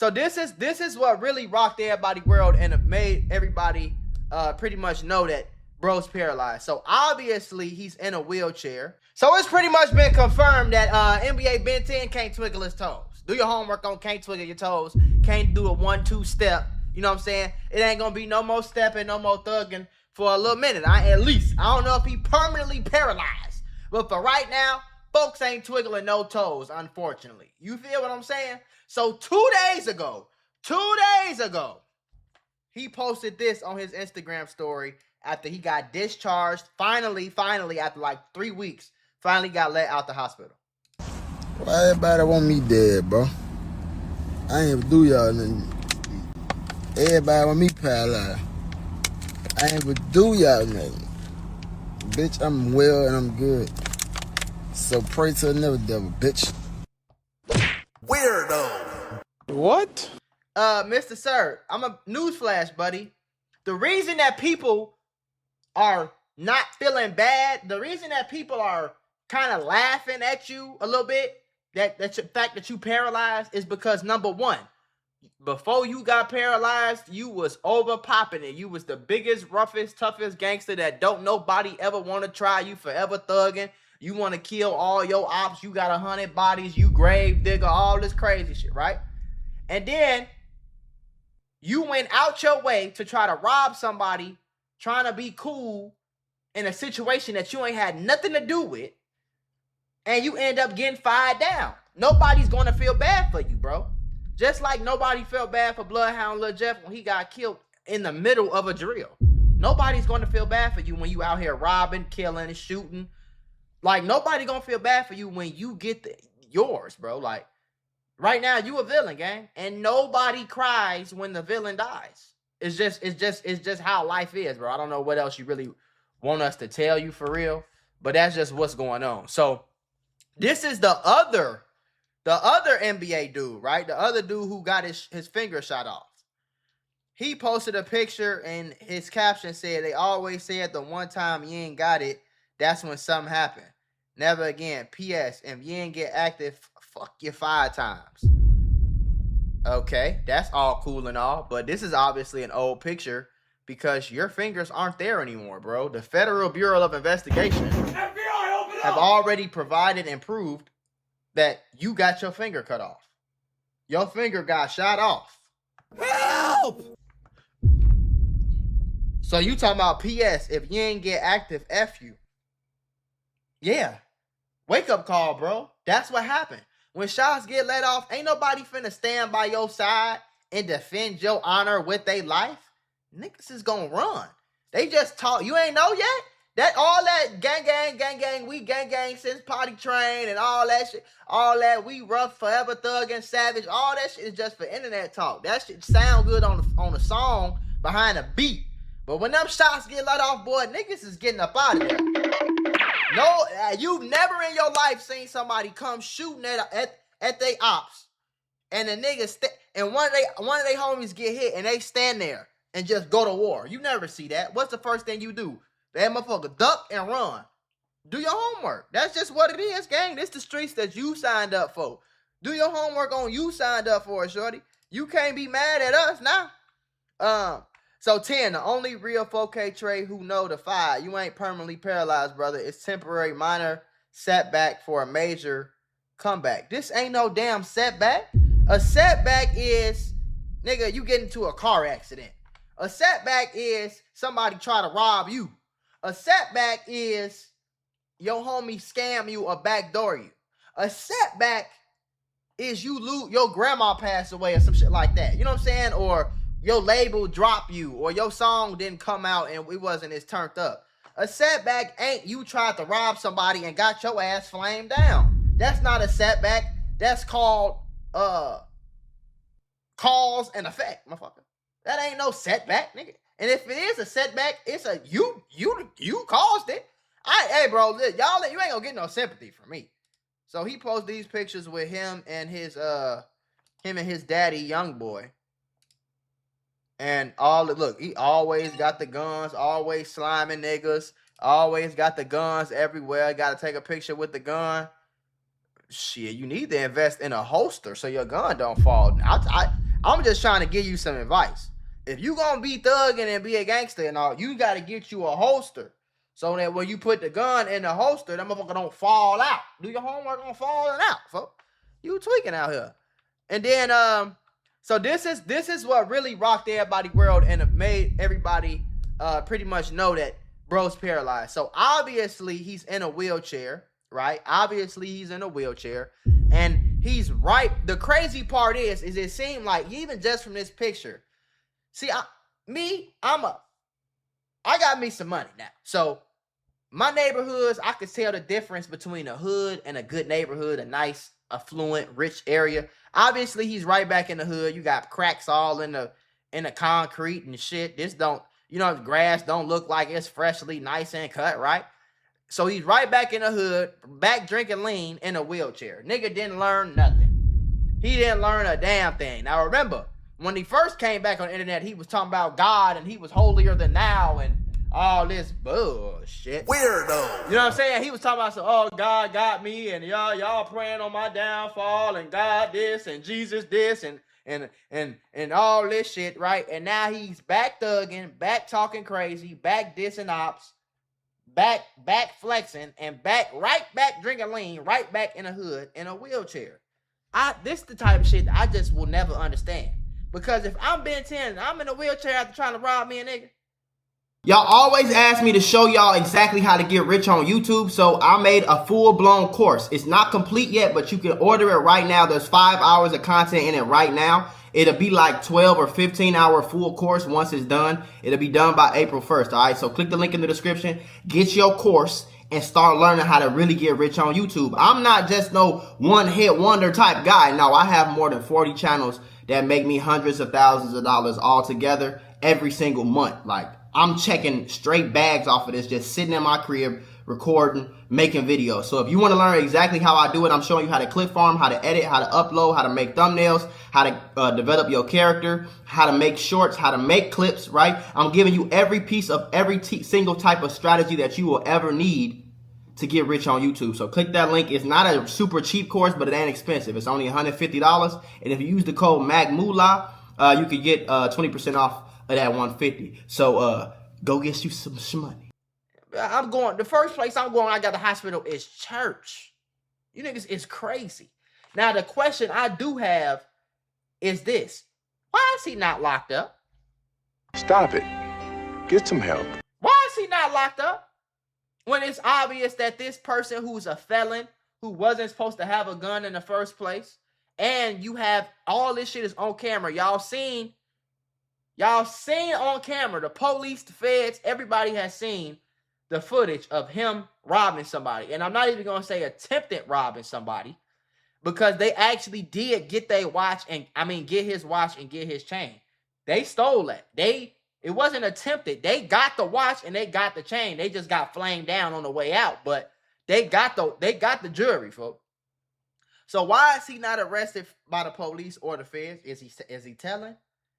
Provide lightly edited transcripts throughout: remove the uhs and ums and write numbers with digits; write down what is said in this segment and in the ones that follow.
So this is what really rocked everybody's world and made everybody pretty much know that bro's paralyzed. So obviously he's in a wheelchair. So it's pretty much been confirmed that NBA Ben 10 can't twiddle his toes. Do your homework on can't twiddle your toes. Can't do a 1-2 step. You know what I'm saying? It ain't gonna be no more stepping, no more thugging for a little minute. At least. I don't know if he permanently paralyzed. But for right now, folks ain't twiggling no toes, unfortunately. You feel what I'm saying? So 2 days ago, he posted this on his Instagram story after he got discharged. Finally, after like 3 weeks, finally got let out the hospital. Why everybody want me dead, bro? I ain't even do y'all nothing. Everybody want me paralyzed. I ain't even do y'all nothing. Bitch, I'm well and I'm good. So pray to another devil, bitch. Weirdo. What? Mr. Sir, I'm a newsflash, buddy. The reason that people are not feeling bad, the reason that people are kind of laughing at you a little bit, that the fact that you paralyzed is because, number one, before you got paralyzed, you was over popping it. You was the biggest, roughest, toughest gangster that don't nobody ever want to try. You forever thugging. You want to kill all your ops. You got 100 bodies. You grave digger, all this crazy shit, right? And then you went out your way to try to rob somebody, trying to be cool in a situation that you ain't had nothing to do with, and you end up getting fired down. Nobody's going to feel bad for you, bro. Just like nobody felt bad for Bloodhound Lil Jeff when he got killed in the middle of a drill. Nobody's going to feel bad for you when you out here robbing, killing, and shooting. Like, nobody going to feel bad for you when you get yours, bro. Like, right now, you a villain, gang. And nobody cries when the villain dies. It's just how life is, bro. I don't know what else you really want us to tell you for real. But that's just what's going on. So, this is the other NBA dude, right? The other dude who got his finger shot off. He posted a picture and his caption said, "They always said the one time you ain't got it, that's when something happened. Never again. P.S. If you ain't get active, fuck you 5 times." Okay, that's all cool and all, but this is obviously an old picture because your fingers aren't there anymore, bro. The Federal Bureau of Investigation have already provided and proved that you got your finger cut off. Your finger got shot off. Help! So you talking about P.S. if you ain't get active, F you. Yeah. Wake up call, bro. That's what happened. When shots get let off, ain't nobody finna stand by your side and defend your honor with their life. Niggas is gonna run. They just talk. You ain't know yet? That all that gang, we gang since potty train and all that shit, all that we rough forever thug and savage, all that shit is just for internet talk. That shit sound good on the song behind a beat. But when them shots get let off, boy, niggas is getting up out of there. No, you've never in your life seen somebody come shooting at they ops, and the niggas and one of they homies get hit and they stand there and just go to war. You never see that. What's the first thing you do? That motherfucker duck and run. Do your homework. That's just what it is, gang. This the streets that you signed up for. Do your homework on you signed up for it, shorty. You can't be mad at us now. So 10, the only real 4K trade who know the 5. You ain't permanently paralyzed, brother. It's temporary minor setback for a major comeback. This ain't no damn setback. A setback is, nigga, you get into a car accident. A setback is somebody try to rob you. A setback is your homie scam you or backdoor you. A setback is you lose, your grandma passed away or some shit like that. You know what I'm saying? Or your label drop you, or your song didn't come out and it wasn't as turned up. A setback ain't you tried to rob somebody and got your ass flamed down. That's not a setback. That's called cause and effect, motherfucker. That ain't no setback, nigga. And if it is a setback, it's a you caused it. Hey, bro, y'all, you ain't gonna get no sympathy from me. So he posted these pictures with him and his daddy, young boy. And look, he always got the guns, always sliming niggas, always got the guns everywhere. Got to take a picture with the gun. Shit, you need to invest in a holster so your gun don't fall. I'm just trying to give you some advice. If you gonna be thugging and be a gangster and all, you gotta get you a holster. So that when you put the gun in the holster, that motherfucker don't fall out. Do your homework on falling out, folks. You tweaking out here. And then so this is what really rocked everybody's world and made everybody pretty much know that bro's paralyzed. So obviously he's in a wheelchair, right? Obviously he's in a wheelchair. And he's right. The crazy part is it seemed like even just from this picture. See, I got me some money now. So my neighborhoods, I could tell the difference between a hood and a good neighborhood, a nice, affluent, rich area. Obviously, he's right back in the hood. You got cracks all in the concrete and shit. This don't, the grass don't look like it's freshly nice and cut, right? So he's right back in the hood, back drinking lean in a wheelchair. Nigga didn't learn nothing. He didn't learn a damn thing. Now remember, when he first came back on the internet, he was talking about God and he was holier than thou and all this bullshit. Weirdo. You know what I'm saying? He was talking about, oh, God got me and y'all praying on my downfall and God this and Jesus this and all this shit, right? And now he's back thugging, back talking crazy, back dissing ops, back flexing, and right back drinking lean, right back in the hood in a wheelchair. This the type of shit that I just will never understand. Because if I'm Ben 10 and I'm in a wheelchair after trying to rob me a nigga. Y'all always ask me to show y'all exactly how to get rich on YouTube, so I made a full-blown course. It's not complete yet, but you can order it right now. There's 5 hours of content in it right now. It'll be like 12 or 15-hour full course once it's done. It'll be done by April 1st, all right? So click the link in the description, get your course, and start learning how to really get rich on YouTube. I'm not just no one-hit wonder type guy. No, I have more than 40 channels that make me hundreds of thousands of dollars all together every single month. Like, I'm checking straight bags off of this, just sitting in my crib, recording, making videos. So if you want to learn exactly how I do it, I'm showing you how to clip farm, how to edit, how to upload, how to make thumbnails, how to develop your character, how to make shorts, how to make clips, right? I'm giving you every piece of every single type of strategy that you will ever need to get rich on YouTube. So click that link. It's not a super cheap course, but it ain't expensive. It's only $150. And if you use the code MACMULA, you could get 20% off of that $150. So go get you some money. The first place I'm going, I got the hospital is church. You niggas is crazy. Now the question I do have is this: why is he not locked up? Stop it. Get some help. Why is he not locked up? When it's obvious that this person who's a felon, who wasn't supposed to have a gun in the first place, and you have all this shit is on camera. Y'all seen on camera, the police, the feds, everybody has seen the footage of him robbing somebody. And I'm not even going to say attempted robbing somebody, because they actually did get their watch and, get his watch and get his chain. They stole that. It wasn't attempted. They got the watch and they got the chain. They just got flamed down on the way out, but they got the jewelry, folks. So why is he not arrested by the police or the feds? Is he telling?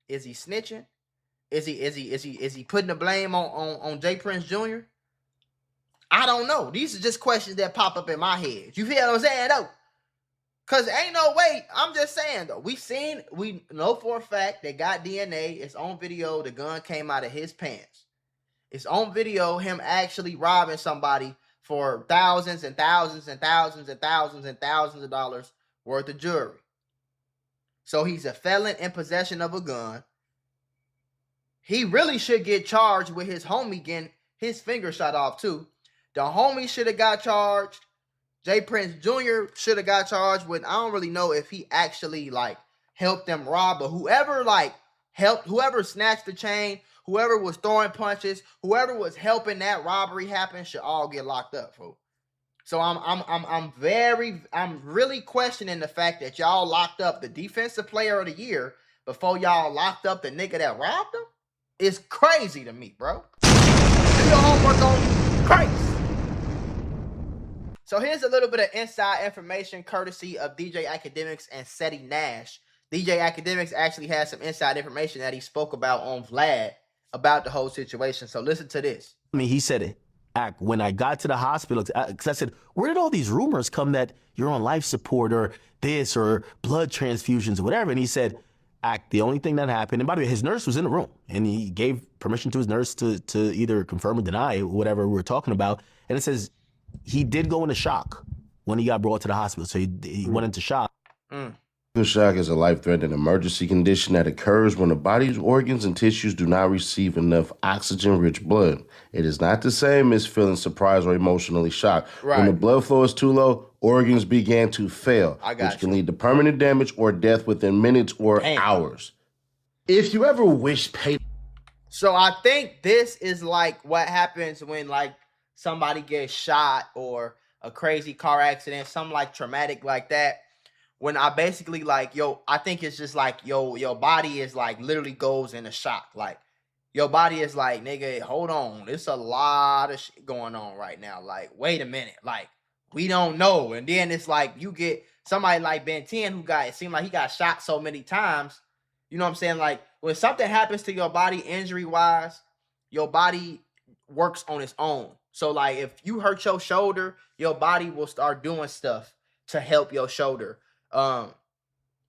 Is he snitching? Is he putting the blame on J. Prince Jr.? I don't know. These are just questions that pop up in my head. You feel what I'm saying, though? Because ain't no way. I'm just saying, though. We know for a fact they got DNA. It's on video. The gun came out of his pants. It's on video him actually robbing somebody for thousands and thousands and thousands and thousands and thousands of dollars worth of jewelry. So he's a felon in possession of a gun. He really should get charged with his homie getting his finger shot off too. The homie should have got charged. J. Prince Jr. should have got charged with, I don't really know if he actually helped them rob, but whoever helped, whoever snatched the chain, whoever was throwing punches, whoever was helping that robbery happen should all get locked up, folks. So I'm really questioning the fact that y'all locked up the defensive player of the year before y'all locked up the nigga that robbed him. It's crazy to me, bro. Do your homework on Christ. So here's a little bit of inside information courtesy of DJ Academics and Seti Nash. DJ Academics actually has some inside information that he spoke about on Vlad about the whole situation. So listen to this. He said it. When I got to the hospital, because I said, where did all these rumors come that you're on life support or this or blood transfusions or whatever? And he said, Act, the only thing that happened, and by the way, his nurse was in the room, and he gave permission to his nurse to either confirm or deny whatever we were talking about. And it says he did go into shock when he got brought to the hospital. So he went into shock. Shock is a life-threatening emergency condition that occurs when the body's organs and tissues do not receive enough oxygen-rich blood. It is not the same as feeling surprised or emotionally shocked. Right. When the blood flow is too low, organs begin to fail, which can lead to permanent damage or death within minutes or hours. If you ever wish pain... So I think this is like what happens when like somebody gets shot or a crazy car accident, something like traumatic like that. When I basically like, I think it's just like, your body is like literally goes into shock. Like your body is like, nigga, hold on. There's a lot of shit going on right now. Like, wait a minute. Like, we don't know. And then it's like, you get somebody like Ben 10 it seemed like he got shot so many times. You know what I'm saying? Like when something happens to your body injury wise, your body works on its own. So like if you hurt your shoulder, your body will start doing stuff to help your shoulder.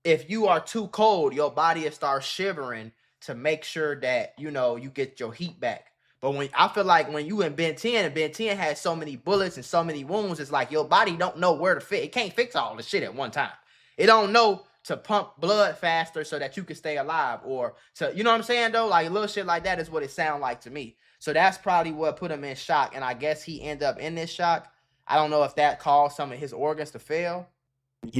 If you are too cold, your body will start shivering to make sure that, you get your heat back. But when I feel like when you in Ben 10 and Ben 10 has so many bullets and so many wounds, it's like your body don't know where to fit. It can't fix all the shit at one time. It don't know to pump blood faster so that you can stay alive or to, you know what I'm saying though? Like little shit like that is what it sounds like to me. So that's probably what put him in shock. And I guess he ended up in this shock. I don't know if that caused some of his organs to fail.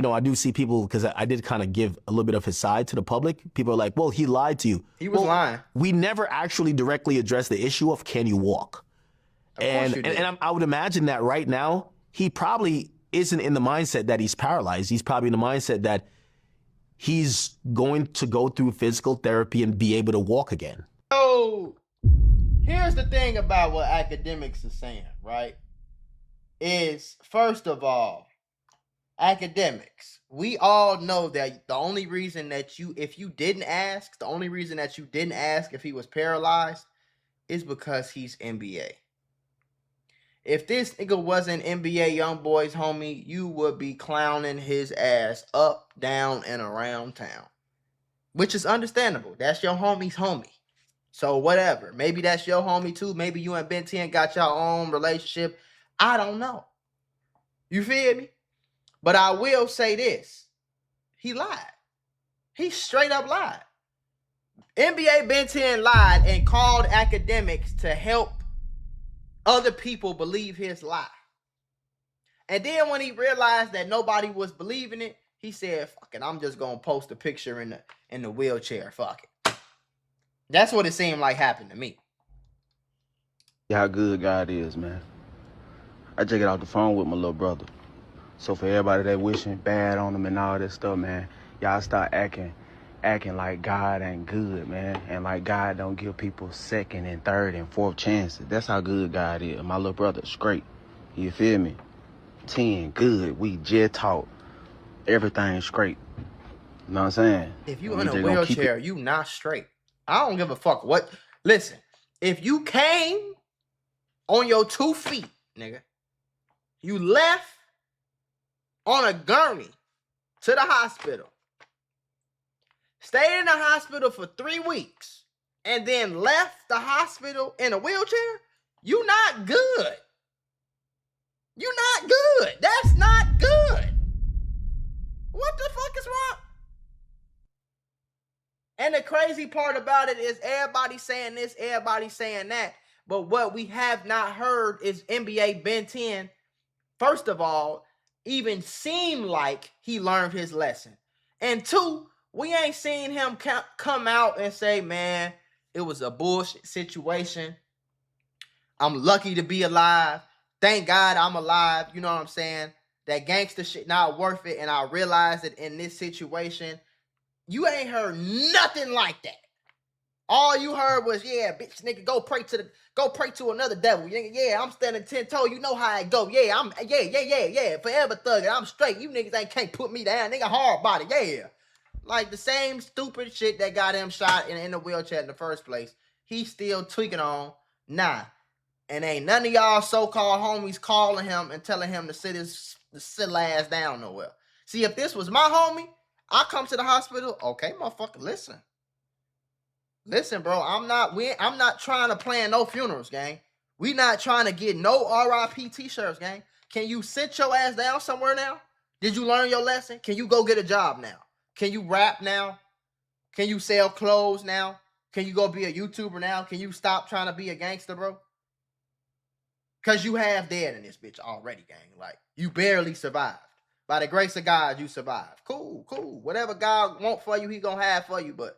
I do see people, because I did kind of give a little bit of his side to the public. People are like, well, he lied to you. He was lying. We never actually directly addressed the issue of can you walk? And I would imagine that right now, he probably isn't in the mindset that he's paralyzed. He's probably in the mindset that he's going to go through physical therapy and be able to walk again. So here's the thing about what academics are saying, right? Is first of all, academics, we all know that the only reason that if you didn't ask if he was paralyzed is because he's NBA. If this nigga wasn't NBA YoungBoy's homie, you would be clowning his ass up, down, and around town. Which is understandable. That's your homie's homie. So whatever. Maybe that's your homie too. Maybe you and Ben 10 got your own relationship. I don't know. You feel me? But I will say this. He lied. He straight up lied. NBA Ben 10 lied and called academics to help other people believe his lie. And then when he realized that nobody was believing it, he said, fuck it, I'm just going to post a picture in the wheelchair. Fuck it. That's what it seemed like happened to me. How good God is, man. I just get off the phone with my little brother. So for everybody that wishing bad on him and all that stuff, man, y'all start acting like God ain't good, man. And like God don't give people second and third and fourth chances. That's how good God is. My little brother, straight. You feel me? 10, good. We just talk. Everything straight. You know what I'm saying? If you in a wheelchair, you not straight. I don't give a fuck what. Listen, if you came on your 2 feet, nigga, you left on a gurney to the hospital, stayed in the hospital for 3 weeks, and then left the hospital in a wheelchair, you not good. You not good. That's not good. What the fuck is wrong? And the crazy part about it is everybody saying this, everybody saying that. But what we have not heard is NBA Ben 10, first of all, even seem like he learned his lesson. And 2, we ain't seen him come out and say, man, it was a bullshit situation. I'm lucky to be alive. Thank God I'm alive. You know what I'm saying? That gangster shit not worth it. And I realized that in this situation, you ain't heard nothing like that. All you heard was, yeah, bitch, nigga, go pray to another devil. Yeah, I'm standing 10 toes. You know how it go. Yeah, forever thugging. I'm straight. You niggas can't put me down. Nigga, hard body. Yeah. Like the same stupid shit that got him shot in the wheelchair in the first place. He's still tweaking on. Nah. And ain't none of y'all so-called homies calling him and telling him to sit his ass down nowhere. See, if this was my homie, I come to the hospital. Okay, motherfucker, listen. Listen, bro. I'm not trying to plan no funerals, gang. We not trying to get no RIP t-shirts, gang. Can you sit your ass down somewhere now? Did you learn your lesson? Can you go get a job now? Can you rap now? Can you sell clothes now? Can you go be a YouTuber now? Can you stop trying to be a gangster, bro? Because you have dead in this bitch already, gang. Like, you barely survived. By the grace of God, you survived. Cool, cool. Whatever God want for you, he gonna have for you. But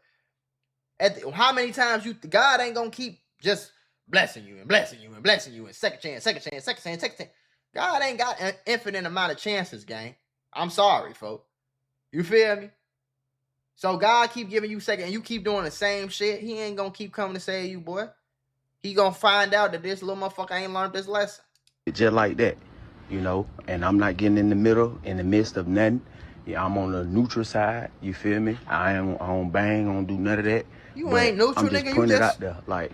how many times God ain't gonna keep just blessing you and blessing you and blessing you and second chance, second chance, second chance, second chance. God ain't got an infinite amount of chances, gang. I'm sorry, folks. You feel me? So God keep giving you second and you keep doing the same shit. He ain't gonna keep coming to save you, boy. He gonna find out that this little motherfucker ain't learned this lesson. Just like that, you know, and I'm not getting in the middle, in the midst of nothing. Yeah, I'm on the neutral side, you feel me? I don't bang, I don't do none of that. You ain't neutral, I'm just nigga. putting You it just out there. Like,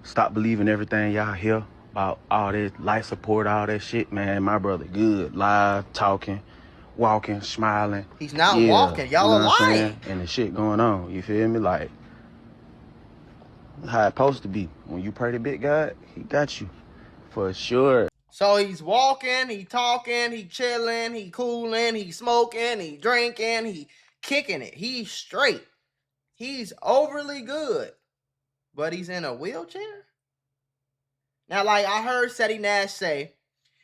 stop believing everything y'all hear about all this life support, all that shit, man. My brother good, live, talking, walking, smiling. He's not walking. Y'all are lying. And the shit going on, you feel me? Like, how it supposed to be. When you pray to big God, he got you. For sure. So he's walking, he talking, he chilling, he cooling, he smoking, he drinking, he kicking it. He's straight. He's overly good. But he's in a wheelchair? Now, like I heard Seti Nash say,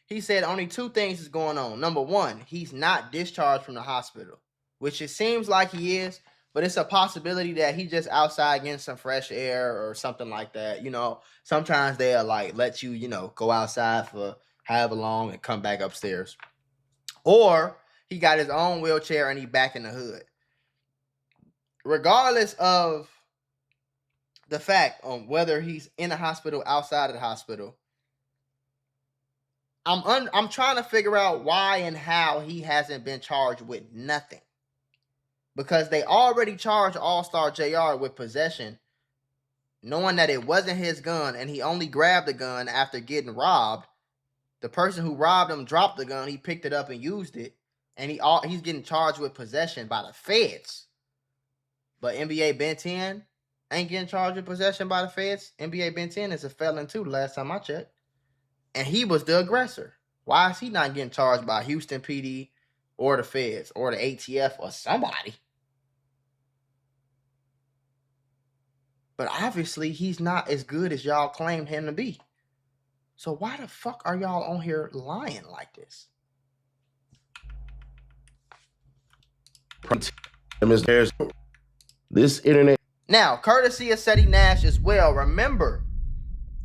he said only two things is going on. Number one, he's not discharged from the hospital, which it seems like he is, but it's a possibility that he just outside getting some fresh air or something like that. You know, sometimes they'll like let you, you know, go outside for however long and come back upstairs. Or he got his own wheelchair and he back in the hood. Regardless of the fact on whether he's in the hospital, outside of the hospital, I'm trying to figure out why and how he hasn't been charged with nothing. Because they already charged Allstar JR with possession, knowing that it wasn't his gun, and he only grabbed the gun after getting robbed. The person who robbed him dropped the gun, he picked it up and used it, and he's getting charged with possession by the feds. But NBA Ben 10 ain't getting charged with possession by the feds. NBA Ben 10 is a felon too, the last time I checked. And he was the aggressor. Why is he not getting charged by Houston PD or the feds or the ATF or somebody? But obviously, he's not as good as y'all claimed him to be. So why the fuck are y'all on here lying like this? This internet. Now, courtesy of Seti Nash as well, remember,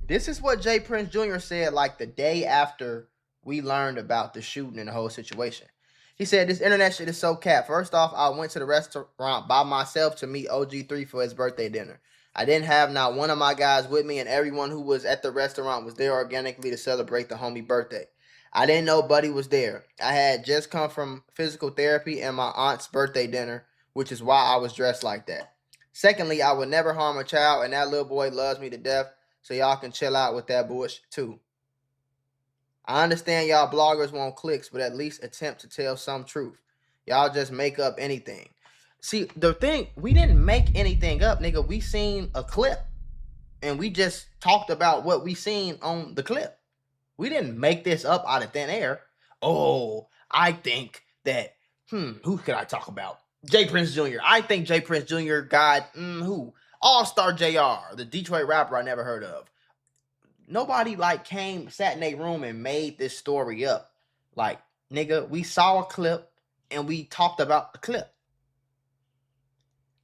this is what Jay Prince Jr. said like the day after we learned about the shooting and the whole situation. He said, this internet shit is so cap. First off, I went to the restaurant by myself to meet OG3 for his birthday dinner. I didn't have not one of my guys with me, and everyone who was at the restaurant was there organically to celebrate the homie birthday. I didn't know Buddy was there. I had just come from physical therapy and my aunt's birthday dinner, which is why I was dressed like that. Secondly, I would never harm a child, and that little boy loves me to death, so y'all can chill out with that bullshit too. I understand y'all bloggers want clicks, but at least attempt to tell some truth. Y'all just make up anything. See, the thing, we didn't make anything up, nigga. We seen a clip, and we just talked about what we seen on the clip. We didn't make this up out of thin air. Oh, I think that, who could I talk about? Jay Prince Jr. I think Jay Prince Jr. got, who? Allstar JR, the Detroit rapper I never heard of. Nobody like sat in a room and made this story up. Like, nigga, we saw a clip and we talked about the clip.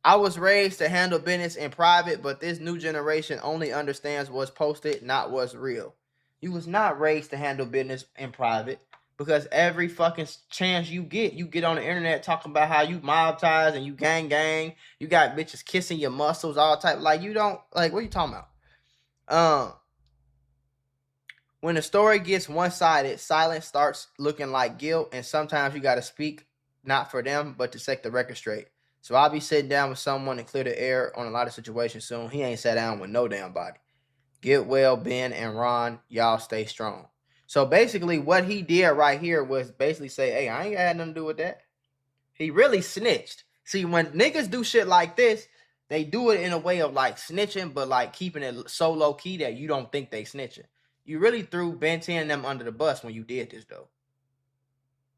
I was raised to handle business in private, but this new generation only understands what's posted, not what's real. You was not raised to handle business in private, because every fucking chance you get on the internet talking about how you mob ties and you gang. You got bitches kissing your muscles, all type. Like, you don't, like, what are you talking about? When the story gets one-sided, silence starts looking like guilt, and sometimes you got to speak, not for them, but to set the record straight. So I'll be sitting down with someone to clear the air on a lot of situations soon. He ain't sat down with no damn body. Get well, Ben and Ron. Y'all stay strong. So basically what he did right here was basically say, hey, I ain't had nothing to do with that. He really snitched. See, when niggas do shit like this, they do it in a way of like snitching, but like keeping it so low key that you don't think they snitching. You really threw Ben 10 and them under the bus when you did this though.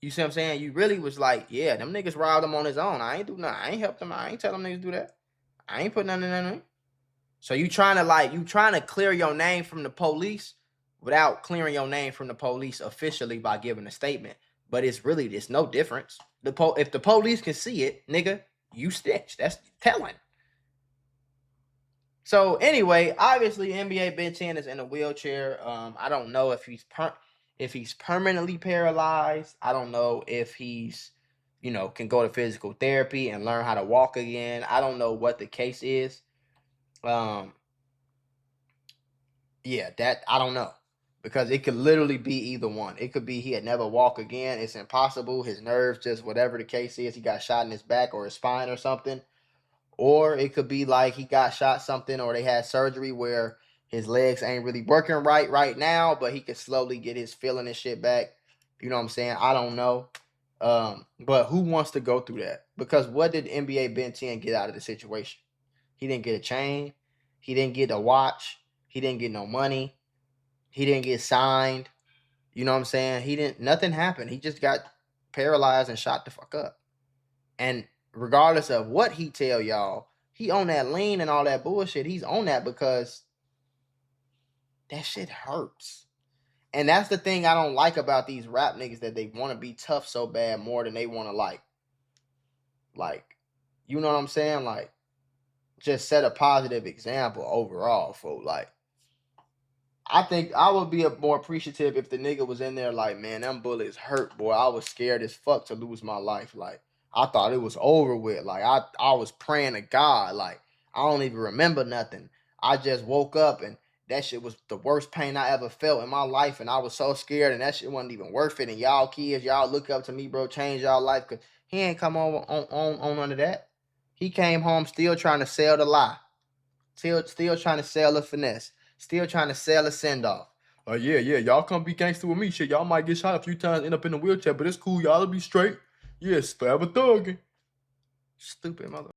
You see what I'm saying? You really was like, yeah, them niggas robbed him on his own. I ain't do nothing. I ain't helped him. I ain't tell them niggas do that. I ain't put nothing in there. So you trying to clear your name from the police without clearing your name from the police officially by giving a statement. But it's no difference. If the police can see it, nigga, you snitch. That's telling. So anyway, obviously NBA Ben 10 is in a wheelchair. I don't know if he's permanently paralyzed. I don't know if he's, can go to physical therapy and learn how to walk again. I don't know what the case is. Yeah, that I don't know, because it could literally be either one. It could be he had never walk again. It's impossible. His nerves, just whatever the case is, he got shot in his back or his spine or something. Or it could be like he got shot something, or they had surgery where his legs ain't really working right now, but he could slowly get his feeling and shit back. You know what I'm saying? I don't know. But who wants to go through that? Because what did NBA Ben 10 get out of the situation? He didn't get a chain. He didn't get a watch. He didn't get no money. He didn't get signed. You know what I'm saying? Nothing happened. He just got paralyzed and shot the fuck up. And regardless of what he tell y'all, he on that lean and all that bullshit. He's on that because that shit hurts. And that's the thing I don't like about these rap niggas, that they want to be tough so bad more than they want to like, you know what I'm saying? Like, just set a positive example overall for like, I think I would be more appreciative if the nigga was in there like, man, them bullets hurt, boy. I was scared as fuck to lose my life. Like, I thought it was over with. Like, I was praying to God. Like, I don't even remember nothing. I just woke up and that shit was the worst pain I ever felt in my life. And I was so scared, and that shit wasn't even worth it. And y'all kids, y'all look up to me, bro, change y'all life. Cause he ain't come on under that. He came home still trying to sell the lie. Still trying to sell the finesse. Still trying to sell a send-off. Yeah, y'all come be gangster with me. Shit, y'all might get shot a few times, end up in a wheelchair, but it's cool. Y'all will be straight. Yes, forever thugging. Stupid mother.